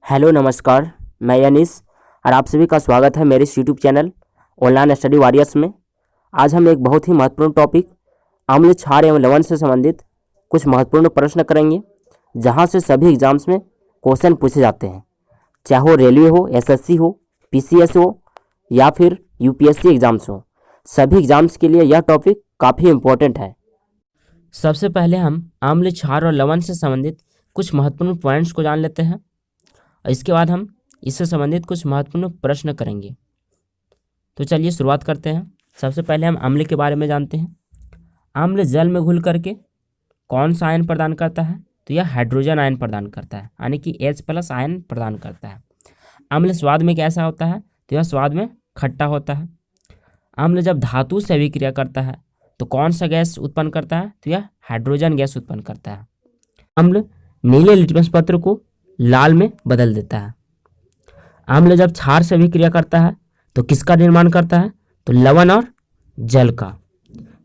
Hello नमस्कार। मैं यानीस और आप सभी का स्वागत है मेरे इस YouTube channel online study warriors में। आज हम एक बहुत ही महत्वपूर्ण टॉपिक अम्ल क्षार एवं लवण से संबंधित कुछ महत्वपूर्ण प्रश्न करेंगे, जहां से सभी एग्जाम्स में क्वेश्चन पूछे जाते हैं, चाहे वो रेलवे हो, एसएससी हो, पीसीएस हो या फिर यूपीएससी एग्जाम्स हो। सभी एग्जाम्स के लिए यह टॉपिक काफ़ी इम्पोर्टेंट है। सबसे पहले हम अम्ल क्षार और लवण से संबंधित कुछ महत्वपूर्ण पॉइंट्स को जान लेते हैं और इसके बाद हम इससे संबंधित कुछ महत्वपूर्ण प्रश्न करेंगे। तो चलिए शुरुआत करते हैं। सबसे पहले हम अम्ल के बारे में जानते हैं। अम्ल जल में घुल करके कौन सा आयन प्रदान करता है? तो यह हाइड्रोजन आयन प्रदान करता है, यानी कि H+ आयन प्रदान करता है। अम्ल स्वाद में कैसा होता है? तो यह स्वाद में खट्टा होता है। अम्ल जब धातु से अभिक्रिया करता है तो कौन सा गैस उत्पन्न करता है? तो यह हाइड्रोजन गैस उत्पन्न करता है। अम्ल नीले लिटमस पत्र को लाल में बदल देता है। अम्ल जब क्षार से अभिक्रिया करता है तो किसका निर्माण करता है? तो लवण और जल का।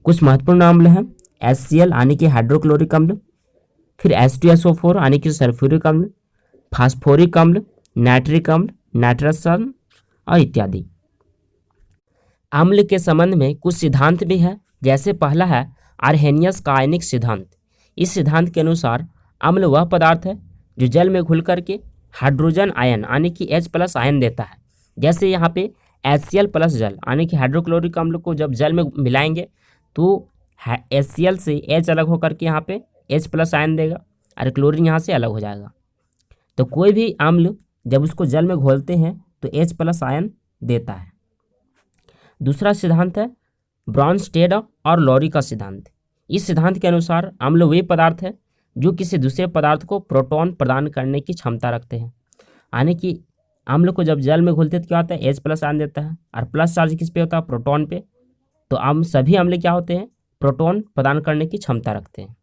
कुछ महत्वपूर्ण अम्ल हैं HCl यानी कि हाइड्रोक्लोरिक अम्ल, फिर H2SO4 यानी कि सल्फ्यूरिक अम्ल, फास्फोरिक अम्ल, नाइट्रिक अम्ल, नाइट्रस अम्ल और इत्यादि। अम्ल के संबंध में कुछ सिद्धांत भी है, जैसे पहला है आर्हेनियस का आयनिक सिद्धांत। इस सिद्धांत के अनुसार अम्ल वह पदार्थ है जो जल में घुल करके हाइड्रोजन आयन यानी कि H+ आयन देता है। जैसे यहाँ पे HCl+ जल यानी कि हाइड्रोक्लोरिक अम्ल को जब जल में मिलाएंगे तो HCl से H अलग होकर के यहाँ पे H+ आयन देगा और क्लोरीन यहाँ से अलग हो जाएगा। तो कोई भी अम्ल जब उसको जल में घोलते हैं तो H+ आयन देता है। दूसरा सिद्धांत है ब्रॉन्स्टेड और लॉरी का सिद्धांत। इस सिद्धांत के अनुसार अम्ल वे पदार्थ है जो किसी दूसरे पदार्थ को प्रोटॉन प्रदान करने की क्षमता रखते हैं, यानी कि अम्ल को जब जल में घुलते तो क्या होता है? H+ आयन देता है और प्लस चार्ज किस पे होता है? प्रोटॉन पे। तो सभी अम्ल क्या होते हैं? प्रोटॉन प्रदान करने की क्षमता रखते हैं।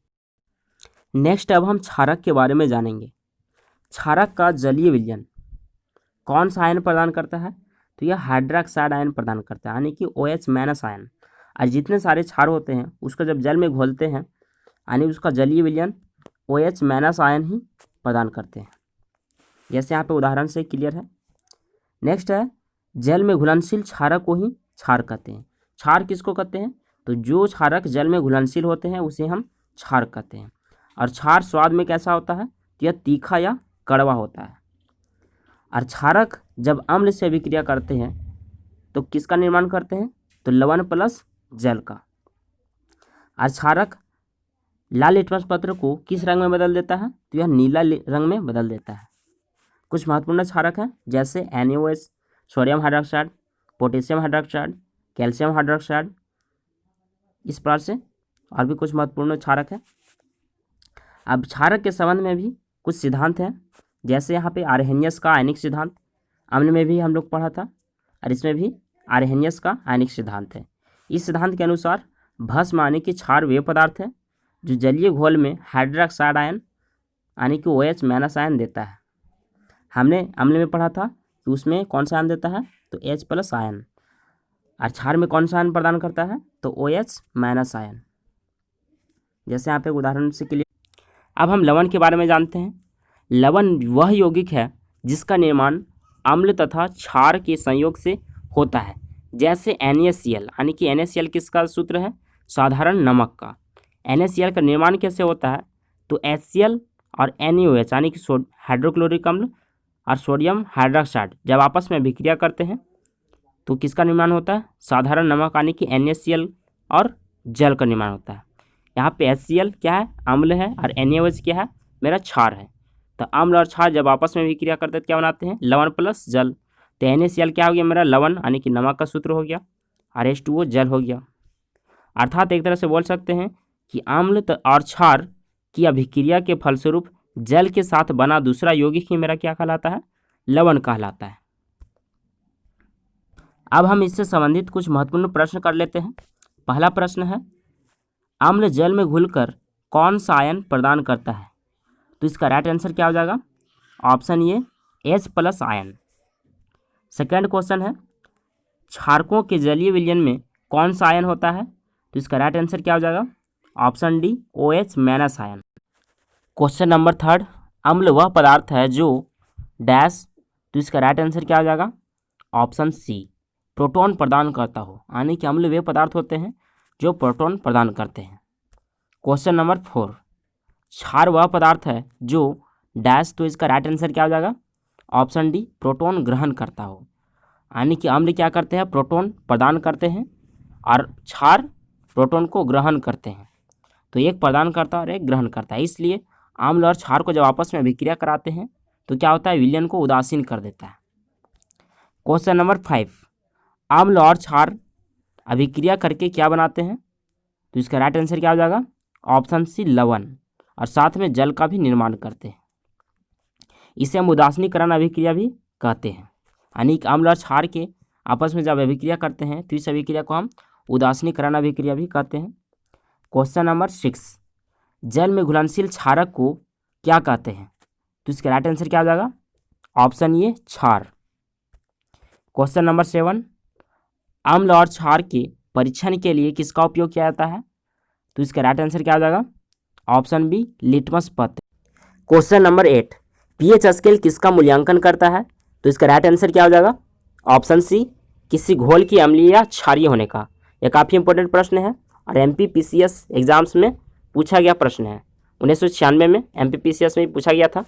नेक्स्ट अब हम क्षारक के बारे में जानेंगे। क्षारक का जलीय विलयन कौन सा आयन प्रदान करता है? तो यह हाइड्रोक्साइड आयन प्रदान करता है, यानी कि OH- आयन। और जितने सारे क्षार होते हैं उसको जब जल में घोलते हैं यानी उसका जलीय विलयन OH- आयन ही प्रदान करते हैं, जैसे यहाँ पे उदाहरण से क्लियर है। नेक्स्ट है जल में घुलनशील क्षारक को ही क्षार कहते हैं। क्षार किसको कहते हैं? तो जो क्षारक जल में घुलनशील होते हैं उसे हम क्षार कहते हैं। और क्षार स्वाद में कैसा होता है? तो यह तीखा या कड़वा होता है। और क्षारक जब अम्ल से अभिक्रिया करते हैं तो किसका निर्माण करते हैं? तो लवण प्लस जल का। और क्षारक लाल लिटमस पत्र को किस रंग में बदल देता है? तो यह नीला रंग में बदल देता है। कुछ महत्वपूर्ण क्षारक हैं जैसे NaOH, sodium hydroxide, potassium hydroxide, calcium hydroxide, इस प्रकार से और भी कुछ महत्वपूर्ण क्षारक हैं। अब क्षारक के संबंध में भी कुछ सिद्धांत हैं, जैसे यहाँ पे आर्हेनियस का आयनिक सिद्धांत अम्ल में भी हम लोग पढ़ा था और इसमें भी आर्हेनियस का आयनिक सिद्धांत है। इस सिद्धांत के अनुसार भस्म यानी कि क्षार वे पदार्थ है जो जलीय घोल में हाइड्रोक्साइड आयन यानी कि OH- आयन देता है। हमने अम्ल में पढ़ा था कि उसमें कौन सा आयन देता है? तो H+ आयन। और क्षार में कौन सा आयन प्रदान करता है? तो OH- आयन। जैसे यहाँ पे उदाहरण से के लिए अब हम लवण के बारे में जानते हैं। लवण वह यौगिक है जिसका निर्माण अम्ल तथा क्षार के संयोग से होता है, जैसे NaCl यानी कि NaCl किसका सूत्र है? साधारण नमक का। NaCl का निर्माण कैसे होता है? तो HCl और NaOH यानी कि हाइड्रोक्लोरिक अम्ल और सोडियम हाइड्रोक्साइड जब आपस में अभिक्रिया करते हैं तो किसका निर्माण होता है? साधारण नमक यानी कि NaCl और जल का निर्माण होता है। यहाँ पे HCl क्या है? अम्ल है और NaOH क्या है? मेरा क्षार है। तो अम्ल और क्षार जब आपस में अभिक्रिया करते हैं तो क्या बनाते हैं? लवण प्लस जल। तो NaCl क्या हो गया? मेरा लवण यानी कि नमक का सूत्र हो गया और H2O जल हो गया। अर्थात एक तरह से बोल सकते हैं कि अम्ल और क्षार की अभिक्रिया के फलस्वरूप जल के साथ बना दूसरा यौगिक ही मेरा क्या कहलाता है? लवण कहलाता है। अब हम इससे संबंधित कुछ महत्वपूर्ण प्रश्न कर लेते हैं। पहला प्रश्न है अम्ल जल में घुलकर कौन सा आयन प्रदान करता है? तो इसका राइट आंसर क्या हो जाएगा? Option A H+ ion. Second question है क्षारकों के जलीय विलयन में कौन सा आयन होता है? तो इसका राइट आंसर क्या हो जाएगा? Option D OH- ion. Question number third अम्ल वह पदार्थ है जो डैश, तो इसका राइट आंसर क्या हो जाएगा? ऑप्शन सी, प्रोटॉन प्रदान करता हो, यानी कि अम्ल वे पदार्थ होते हैं जो प्रोटॉन प्रदान करते हैं। क्वेश्चन नंबर 4, क्षार वह पदार्थ है जो डैश, तो इसका राइट आंसर क्या हो जाएगा? ऑप्शन डी, प्रोटॉन ग्रहण करता हो, यानी कि अम्ल क्या करते हैं? प्रोटॉन प्रदान करते हैं और क्षार प्रोटॉन को ग्रहण करते हैं। तो एक प्रदान करता है और एक ग्रहण करता है, इसलिए अम्ल और क्षार को जब आपस में अभिक्रिया कराते हैं तो क्या होता है? विलयन को उदासीन कर देता है। क्वेश्चन नंबर 5, अम्ल और क्षार अभिक्रिया करके क्या बनाते हैं? तो इसका राइट आंसर क्या हो जाएगा? ऑप्शन सी, लवण, और साथ में जल का भी निर्माण करते हैं। इसे हम उदासीनीकरण अभिक्रिया भी कहते हैं, यानी कि अम्ल और क्षार के आपस में जब अभिक्रिया करते हैं तो इस अभिक्रिया को हम उदासीनीकरण अभिक्रिया भी कहते हैं। क्वेश्चन नंबर 6, जल में घुलनशील क्षारक को क्या कहते हैं? तो इसका राइट आंसर क्या हो जाएगा? ऑप्शन ए, क्षार। क्वेश्चन नंबर 7, अम्ल और क्षार के परीक्षण के लिए किसका उपयोग किया जाता है? तो इसका राइट आंसर क्या हो जाएगा? ऑप्शन बी, लिटमस पत्र। क्वेश्चन नंबर 8, पीएच स्केल किसका मूल्यांकन करता है? तो इसका राइट आंसर क्या हो जाएगा? ऑप्शन सी, किसी घोल की अम्लीय या क्षारीय होने का। यह काफ़ी इंपॉर्टेंट प्रश्न है और एमपीपीसीएस एग्जाम्स में पूछा गया प्रश्न है। 1996 में एमपीपीसीएस में पूछा गया था।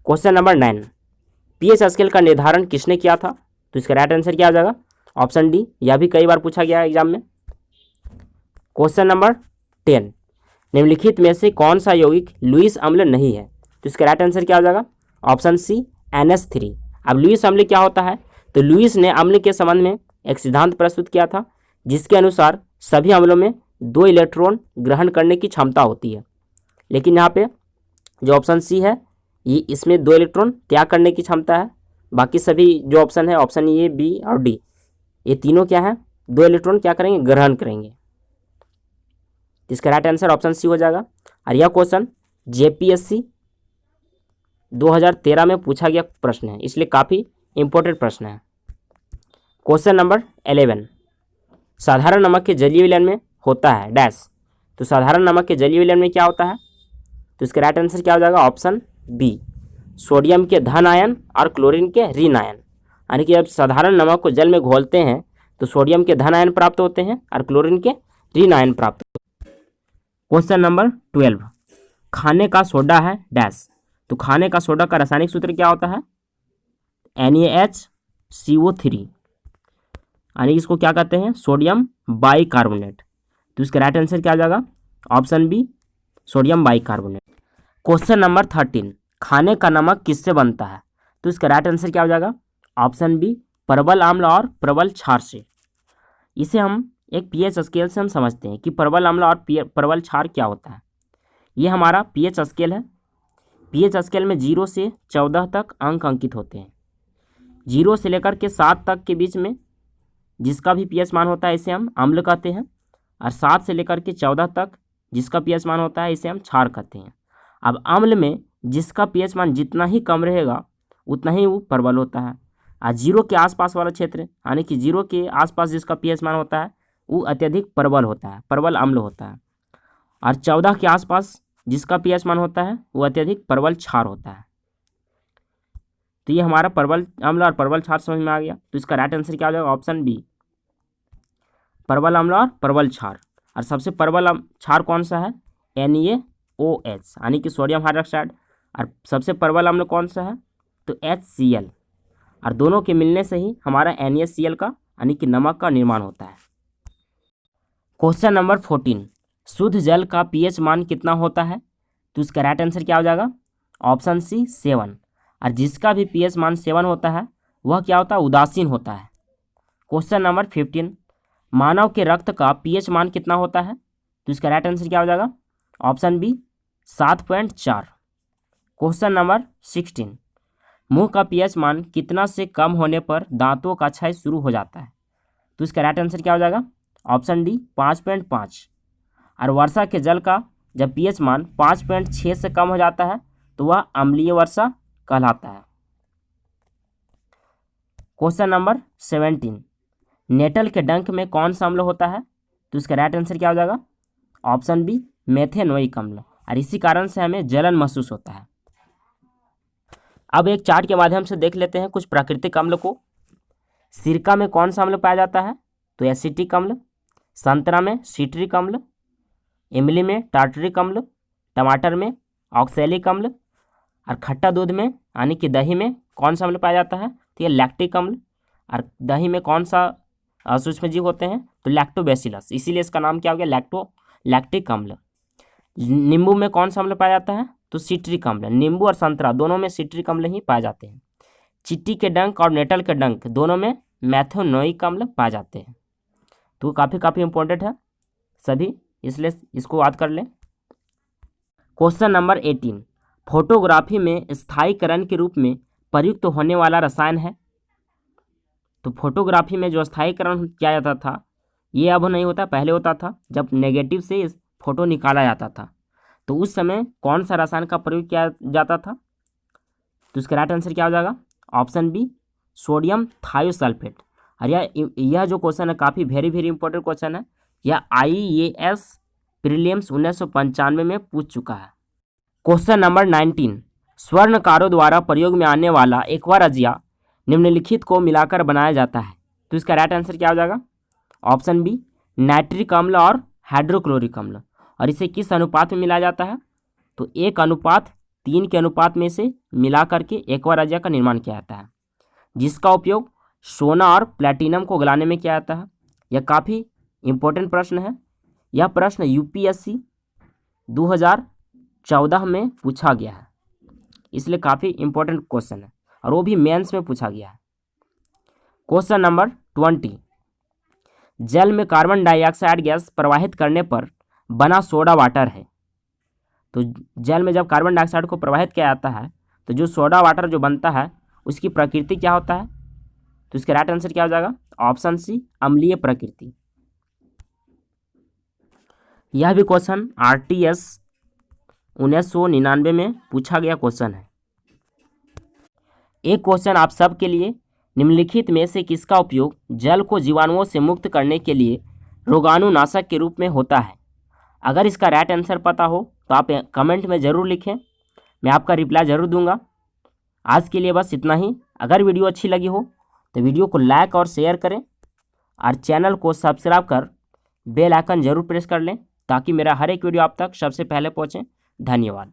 क्वेश्चन नंबर 9, पीएच स्केल का निर्धारण किसने किया था? तो इसका राइट आंसर क्या हो जाएगा? ऑप्शन डी, यह भी कई बार पूछा गया है एग्जाम में। क्वेश्चन नंबर 10, निम्नलिखित में से कौन सा यौगिक लुईस अम्ल नहीं है? तो इसका राइट आंसर क्या हो जाएगा? Option C, NH3। अब लुईस अम्ल क्या होता है? तो लुईस ने अम्ल के संबंध में एक सिद्धांत प्रस्तुत किया था जिसके अनुसार सभी अम्लों में 2 इलेक्ट्रॉन ग्रहण करने की क्षमता होती है, लेकिन यहाँ पे जो ऑप्शन सी है ये इसमें 2 इलेक्ट्रॉन त्याग करने की क्षमता है। बाकी सभी जो ऑप्शन है, ऑप्शन ए, बी और डी, ये तीनों क्या है? 2 इलेक्ट्रॉन क्या करेंगे? ग्रहण करेंगे। इसका राइट आंसर ऑप्शन सी हो जाएगा। और यह क्वेश्चन जेपीएससी 2013 में पूछा गया प्रश्न है, इसलिए काफ़ी इंपॉर्टेंट प्रश्न है। क्वेश्चन नंबर 11, साधारण नमक के जलीय विलयन में होता है डैश, तो साधारण नमक के जलीय विलयन में क्या होता है? तो इसका राइट आंसर क्या हो जाएगा? ऑप्शन बी, सोडियम के धन आयन और क्लोरीन के ऋण आयन, यानी कि जब साधारण नमक को जल में घोलते हैं तो सोडियम के धन आयन प्राप्त होते हैं और क्लोरीन के ऋण आयन प्राप्त होते हैं। क्वेश्चन नंबर 12, खाने का सोडा है डैश, तो खाने का सोडा का रासायनिक सूत्र क्या होता है? NaHCO3, यानी इसको क्या कहते हैं? Sodium bicarbonate. तो इसका राइट आंसर क्या आ जाएगा? Option B, sodium bicarbonate. Question number 13, खाने का नमक किससे बनता है? तो इसका राइट आंसर क्या हो जाएगा? ऑप्शन बी, प्रबल अम्ल और प्रबल क्षार से। इसे हम एक पीएच स्केल से हम समझते हैं कि प्रबल अम्ल और प्रबल क्षार क्या होता है। ये हमारा पीएच स्केल है। पीएच स्केल में 0 से 14 तक अंक अंकित होते हैं। 0 से लेकर के 7 तक के बीच में जिसका भी पीएच मान होता है इसे हम अम्ल कहते हैं, और 7 से लेकर के 14 तक जिसका पीएच मान होता है इसे हम क्षार कहते हैं। अब अम्ल में जिसका पीएच मान जितना ही कम रहेगा उतना ही वो प्रबल होता है, और 0 के आसपास वाला क्षेत्र, यानी कि 0 के आसपास जिसका पीएच मान होता है वो अत्यधिक प्रबल होता है, प्रबल अम्ल होता है, और 14 के आसपास जिसका पीएच मान होता है वो अत्यधिक प्रबल क्षार होता है। तो ये हमारा प्रबल अम्ल और प्रबल क्षार समझ में आ गया। तो इसका राइट आंसर क्या हो जाएगा? ऑप्शन बी, प्रबल अम्ल और प्रबल क्षार। और सबसे प्रबल क्षार कौन सा है? NaOH, यानी कि सोडियम हाइड्रोक्साइड। और सबसे प्रबल अम्ल कौन सा है? तो HCl, और दोनों के मिलने से ही हमारा NaCl का यानी कि नमक का निर्माण होता है। क्वेश्चन नंबर 14, शुद्ध जल का पीएच मान कितना होता है? तो इसका राइट आंसर क्या हो जाएगा? Option C, 7। और जिसका भी पीएच मान 7 होता है वह क्या होता है? उदासीन होता है। क्वेश्चन नंबर 15, मानव के रक्त का पीएच मान कितना होता है? तो इसका राइट आंसर क्या हो जाएगा? Option B, 7.4। क्वेश्चन नंबर 16, मुंह का पीएच मान कितना से कम होने पर दांतों का क्षय शुरू हो जाता है? तो इसका राइट आंसर क्या हो जाएगा? Option D, 5.5। और वर्षा के जल का जब पीएच मान 5.6 से कम हो जाता है तो वह अम्लीय वर्षा कहलाता है। क्वेश्चन नंबर 17, नेटल के डंक में कौन सा अम्ल होता है? तो इसका राइट आंसर क्या हो जाएगा? ऑप्शन बी, मेथेनोइक अम्ल, और इसी कारण से हमें जलन महसूस होता है। अब एक चार्ट के माध्यम से देख लेते हैं कुछ प्राकृतिक अम्ल को। सिरका में कौन सा अम्ल पाया जाता है? तो एसिटिक अम्ल। संतरा में सिट्रिक अम्ल। इमली में टार्टरिक अम्ल। टमाटर में ऑक्सैलिक अम्ल। और खट्टा दूध में यानी कि दही में कौन सा अम्ल पाया जाता है? तो ये लैक्टिक अम्ल। और दही में कौन सा सूक्ष्मजीव होते हैं? तो लैक्टोबैसिलस, इसीलिए इसका नाम क्या हो गया? लैक्टिक अम्ल। नींबू में कौन सा अम्ल पाया जाता है? तो सिट्रिक अम्ल। नींबू और संतरा दोनों में सिट्रिक अम्ल ही पाए जाते हैं। चींटी के डंक और नेटल के डंक दोनों में मैथोनोइक अम्ल पाए जाते हैं। तो काफ़ी इंपॉर्टेंट है सभी, इसलिए इसको याद कर लें। क्वेश्चन नंबर 18, फोटोग्राफी में स्थायीकरण के रूप में प्रयुक्त होने वाला रसायन है। तो फोटोग्राफी में जो स्थायीकरण किया जाता था ये अब नहीं होता, पहले होता था जब नेगेटिव से फोटो निकाला जाता था। तो उस समय कौन सा रसायन का प्रयोग किया जाता था? तो इसका राइट आंसर क्या हो जाएगा? Option B, sodium thiosulphate. और यह जो क्वेश्चन है काफ़ी वेरी इंपॉर्टेंट क्वेश्चन है। यह IAS प्रीलिम्स 1995 में पूछ चुका है। क्वेश्चन नंबर 19, स्वर्णकारों द्वारा प्रयोग में आने वाला एक्वा रजिया निम्नलिखित को मिलाकर बनाया जाता है। तो इसका राइट आंसर क्या हो जाएगा? ऑप्शन बी, नाइट्रिक अम्ल और हाइड्रोक्लोरिक अम्ल। और इसे किस अनुपात में मिलाया जाता है? तो 1:3 के अनुपात में से मिला करके एक्वा रजिया का निर्माण किया जाता है, जिसका उपयोग सोना और प्लैटिनम को गलाने में किया जाता है। यह काफ़ी इंपॉर्टेंट प्रश्न है। यह प्रश्न UPSC 2014 में पूछा गया है, इसलिए काफ़ी इंपॉर्टेंट क्वेश्चन है और वो भी मेंस में पूछा गया है। क्वेश्चन नंबर 20, जल में कार्बन डाइऑक्साइड गैस प्रवाहित करने पर बना सोडा वाटर है। तो जल में जब कार्बन डाइऑक्साइड को प्रवाहित किया जाता है तो जो सोडा वाटर जो बनता है उसकी प्रकृति क्या होता है? तो इसका राइट आंसर क्या हो जाएगा? ऑप्शन सी, अम्लीय प्रकृति। यह भी क्वेश्चन RTS 1999 में पूछा गया क्वेश्चन है। एक क्वेश्चन आप सब के लिए, निम्नलिखित में से किसका उपयोग जल को जीवाणुओं से मुक्त करने के लिए रोगाणुनाशक के रूप में होता है? अगर इसका राइट आंसर पता हो तो आप कमेंट में ज़रूर लिखें, मैं आपका रिप्लाई ज़रूर दूंगा। आज के लिए बस इतना ही। अगर वीडियो अच्छी लगी हो तो वीडियो को लाइक और शेयर करें और चैनल को सब्सक्राइब कर बेल आइकन ज़रूर प्रेस कर लें ताकि मेरा हर एक वीडियो आप तक सबसे पहले पहुँचे। धन्यवाद।